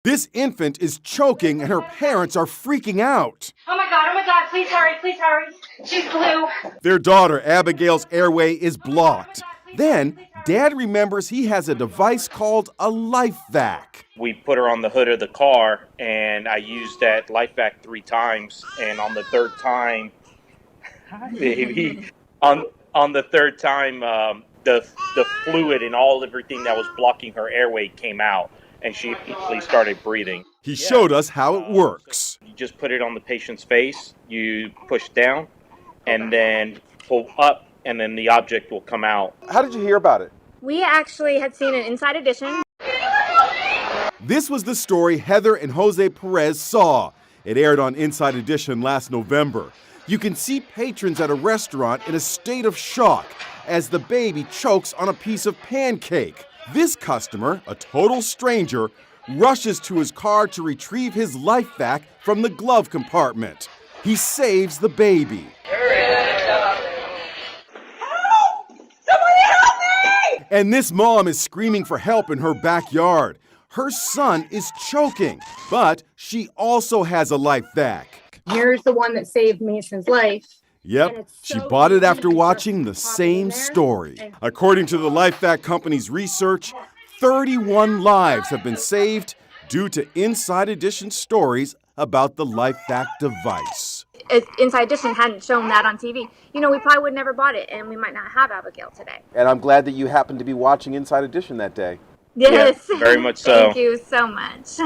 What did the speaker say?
This infant is choking and her parents are freaking out. Oh my God, please hurry. She's blue. Their daughter, Abigail's airway is blocked. Then, Dad remembers he has a device called a lifeVc. We put her on the hood of the car, and I used that lifeVc 3 times, and on the third time, on the third time, the fluid and everything that was blocking her airway came out, and she immediately started breathing. He showed us how it works. You just put it on the patient's face, you push down, and then pull up, and then the object will come out. How did you hear about it? We actually had seen an Inside Edition. This was the story Heather and Jose Perez saw. It aired on Inside Edition last November. You can see patrons at a restaurant in a state of shock as the baby chokes on a piece of pancake. This customer, a total stranger, rushes to his car to retrieve his lifeVc from the glove compartment. He saves the baby. And this mom is screaming for help in her backyard. Her son is choking, but she also has a lifeVc. Here's the one that saved Mason's life. Yep, she bought it after watching the same story. According to the lifeVc company's research, 31 lives have been saved due to Inside Edition stories about the lifeVc device. If Inside Edition hadn't shown that on TV, we probably would never bought it, and we might not have Abigail today. And I'm glad that you happened to be watching Inside Edition that day. Yes. Yeah, very much so. Thank you so much.